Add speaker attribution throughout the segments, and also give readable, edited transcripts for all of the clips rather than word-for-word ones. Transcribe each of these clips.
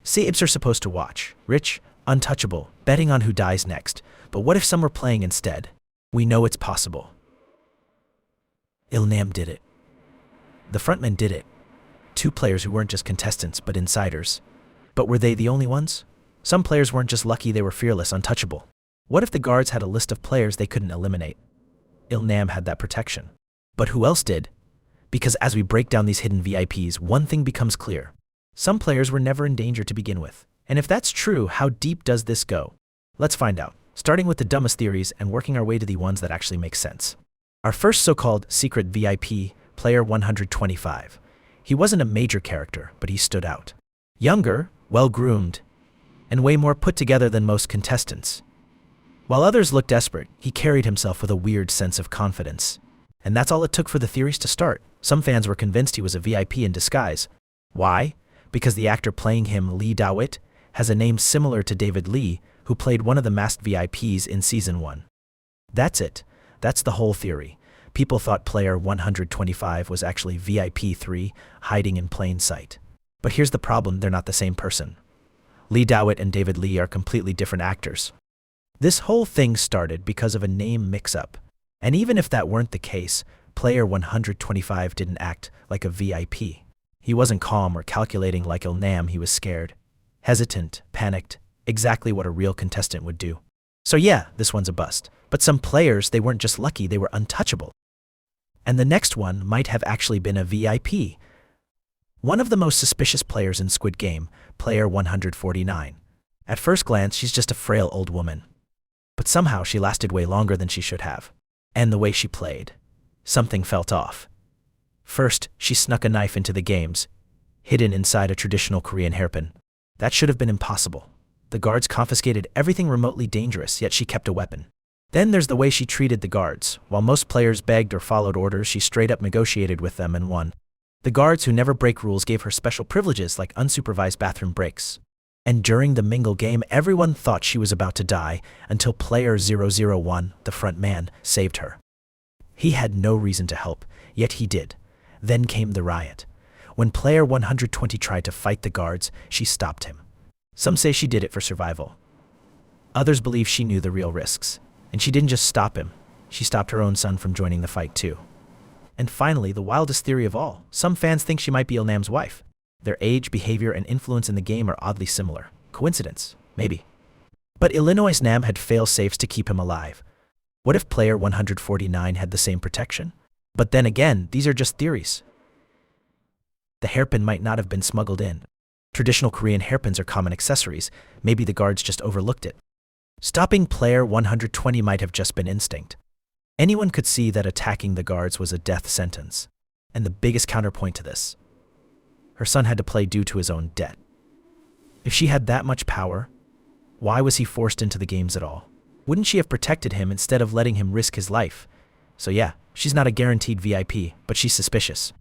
Speaker 1: VIPs are supposed to watch. Rich, untouchable, betting on who dies next. But what if some were playing instead? We know it's possible. Ilnam did it. The frontmen did it. Two players who weren't just contestants, but insiders. But were they the only ones? Some players weren't just lucky, they were fearless, untouchable. What if the guards had a list of players they couldn't eliminate? Ilnam had that protection. But who else did? Because as we break down these hidden VIPs, one thing becomes clear. Some players were never in danger to begin with. And if that's true, how deep does this go? Let's find out, starting with the dumbest theories and working our way to the ones that actually make sense. Our first so-called secret VIP, player 125. He wasn't a major character, but he stood out. Younger, well-groomed, and way more put together than most contestants. While others looked desperate, he carried himself with a weird sense of confidence. And that's all it took for the theories to start. Some fans were convinced he was a VIP in disguise. Why? Because the actor playing him, Lee Da-wit, has a name similar to David Lee, who played one of the masked VIPs in Season 1. That's it. That's the whole theory. People thought player 125 was actually VIP 3, hiding in plain sight. But here's the problem, they're not the same person. Lee Da-wit and David Lee are completely different actors. This whole thing started because of a name mix-up. And even if that weren't the case, player 125 didn't act like a VIP. He wasn't calm or calculating like Ilnam, he was scared. Hesitant, panicked, exactly what a real contestant would do. So yeah, this one's a bust. But some players, they weren't just lucky, they were untouchable. And the next one might have actually been a VIP. One of the most suspicious players in Squid Game, player 149. At first glance, she's just a frail old woman. But somehow she lasted way longer than she should have. And the way she played, something felt off. First, she snuck a knife into the games, hidden inside a traditional Korean hairpin. That should have been impossible. The guards confiscated everything remotely dangerous, yet she kept a weapon. Then there's the way she treated the guards. While most players begged or followed orders, she straight up negotiated with them and won. The guards who never break rules gave her special privileges like unsupervised bathroom breaks. And during the mingle game, everyone thought she was about to die until player 001, the front man, saved her. He had no reason to help, yet he did. Then came the riot. When player 120 tried to fight the guards, she stopped him. Some say she did it for survival. Others believe she knew the real risks. And she didn't just stop him, she stopped her own son from joining the fight too. And finally, the wildest theory of all, some fans think she might be Ilnam's wife. Their age, behavior, and influence in the game are oddly similar. Coincidence? Maybe. But Illinois' Nam had fail-safes to keep him alive. What if player 149 had the same protection? But then again, these are just theories. The hairpin might not have been smuggled in. Traditional Korean hairpins are common accessories. Maybe the guards just overlooked it. Stopping player 120 might have just been instinct. Anyone could see that attacking the guards was a death sentence. And the biggest counterpoint to this, her son had to play due to his own debt. If she had that much power, why was he forced into the games at all? Wouldn't she have protected him instead of letting him risk his life? So yeah, she's not a guaranteed VIP, but she's suspicious.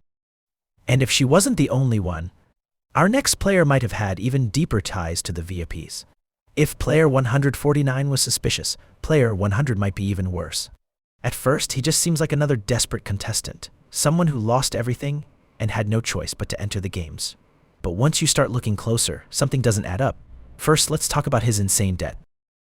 Speaker 1: And if she wasn't the only one, our next player might have had even deeper ties to the VIPs. If player 149 was suspicious, player 100 might be even worse. At first, he just seems like another desperate contestant, someone who lost everything and had no choice but to enter the games. But once you start looking closer, something doesn't add up. First, let's talk about his insane debt.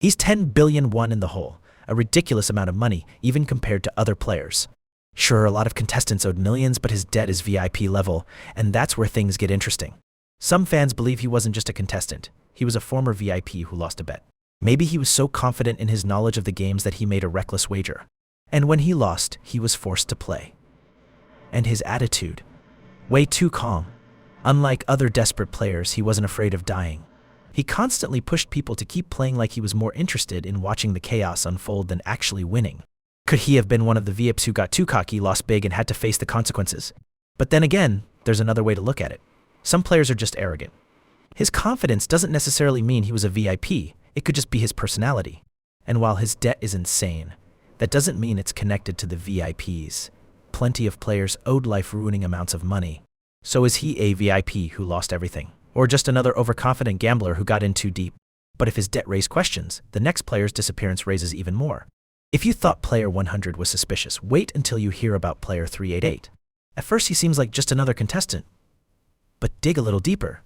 Speaker 1: He's 10 billion won in the hole, a ridiculous amount of money, even compared to other players. Sure, a lot of contestants owed millions, but his debt is VIP level, and that's where things get interesting. Some fans believe he wasn't just a contestant, he was a former VIP who lost a bet. Maybe he was so confident in his knowledge of the games that he made a reckless wager. And when he lost, he was forced to play. And his attitude, way too calm. Unlike other desperate players, he wasn't afraid of dying. He constantly pushed people to keep playing like he was more interested in watching the chaos unfold than actually winning. Could he have been one of the VIPs who got too cocky, lost big, and had to face the consequences? But then again, there's another way to look at it. Some players are just arrogant. His confidence doesn't necessarily mean he was a VIP, it could just be his personality. And while his debt is insane, that doesn't mean it's connected to the VIPs. Plenty of players owed life-ruining amounts of money. So is he a VIP who lost everything? Or just another overconfident gambler who got in too deep? But if his debt raised questions, the next player's disappearance raises even more. If you thought player 100 was suspicious, wait until you hear about player 388. At first he seems like just another contestant. But dig a little deeper.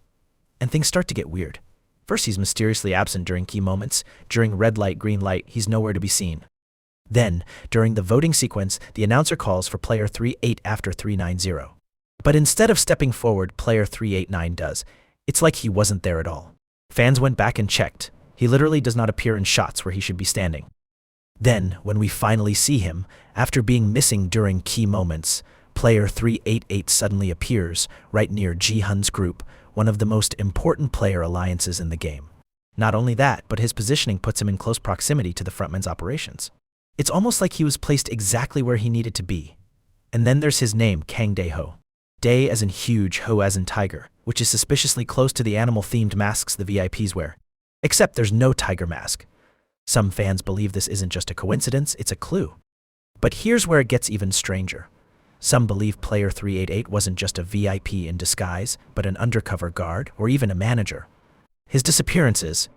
Speaker 1: And things start to get weird. First, he's mysteriously absent during key moments. During red light, green light, he's nowhere to be seen. Then, during the voting sequence, the announcer calls for player 38 after 390. But instead of stepping forward, player 389 does. It's like he wasn't there at all. Fans went back and checked. He literally does not appear in shots where he should be standing. Then, when we finally see him, after being missing during key moments, player 388 suddenly appears right near Ji-hun's group, one of the most important player alliances in the game. Not only that, but his positioning puts him in close proximity to the frontman's operations. It's almost like he was placed exactly where he needed to be. And then there's his name, Kang Dae-ho. Dae as in huge, Ho as in tiger, which is suspiciously close to the animal-themed masks the VIPs wear. Except there's no tiger mask. Some fans believe this isn't just a coincidence, it's a clue. But here's where it gets even stranger. Some believe player 388 wasn't just a VIP in disguise, but an undercover guard or even a manager. His disappearances,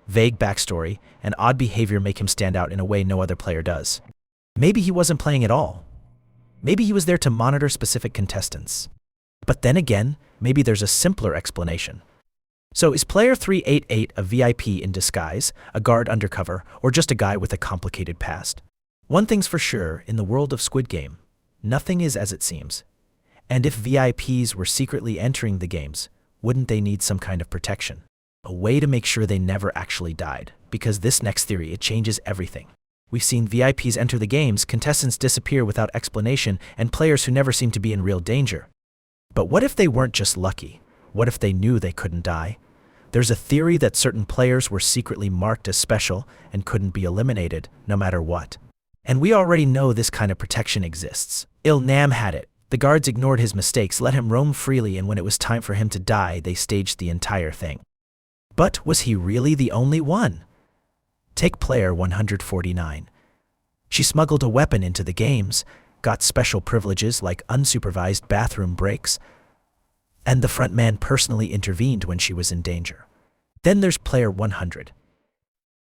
Speaker 1: vague backstory, and odd behavior make him stand out in a way no other player does. Maybe he wasn't playing at all. Maybe he was there to monitor specific contestants. But then again, maybe there's a simpler explanation. So is player 388 a VIP in disguise, a guard undercover, or just a guy with a complicated past? One thing's for sure, in the world of Squid Game, nothing is as it seems. And if VIPs were secretly entering the games, wouldn't they need some kind of protection? A way to make sure they never actually died, because this next theory, it changes everything. We've seen VIPs enter the games, contestants disappear without explanation, and players who never seem to be in real danger. But what if they weren't just lucky? What if they knew they couldn't die? There's a theory that certain players were secretly marked as special and couldn't be eliminated, no matter what. And we already know this kind of protection exists. Il-nam had it. The guards ignored his mistakes, let him roam freely, and when it was time for him to die, they staged the entire thing. But was he really the only one? Take player 149. She smuggled a weapon into the games, got special privileges like unsupervised bathroom breaks, and the frontman personally intervened when she was in danger. Then there's player 100.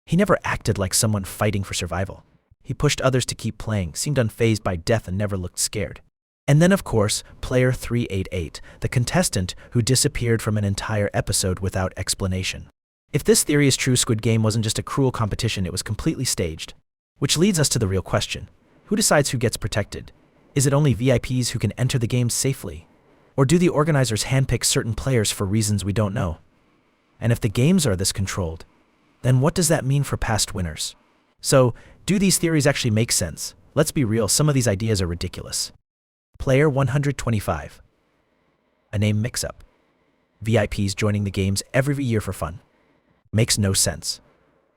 Speaker 1: He never acted like someone fighting for survival. He pushed others to keep playing, seemed unfazed by death, and never looked scared. And then, of course, player 388, the contestant who disappeared from an entire episode without explanation. If this theory is true, Squid Game wasn't just a cruel competition, it was completely staged. Which leads us to the real question. Who decides who gets protected? Is it only VIPs who can enter the games safely? Or do the organizers handpick certain players for reasons we don't know? And if the games are this controlled, then what does that mean for past winners? So, do these theories actually make sense? Let's be real, some of these ideas are ridiculous. Player 125. A name mix-up. VIPs joining the games every year for fun. Makes no sense.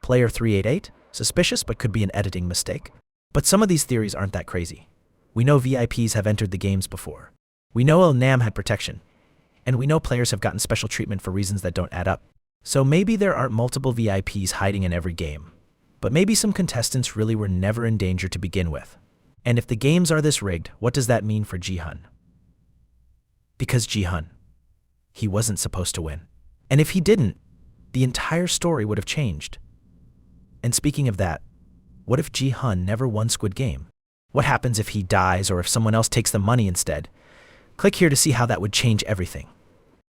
Speaker 1: Player 388? Suspicious, but could be an editing mistake. But some of these theories aren't that crazy. We know VIPs have entered the games before. We know Il-nam had protection. And we know players have gotten special treatment for reasons that don't add up. So maybe there aren't multiple VIPs hiding in every game. But maybe some contestants really were never in danger to begin with. And if the games are this rigged, what does that mean for Ji-hun? Because Ji-hun, he wasn't supposed to win. And if he didn't, the entire story would have changed. And speaking of that, what if Ji-hun never won Squid Game? What happens if he dies or if someone else takes the money instead? Click here to see how that would change everything.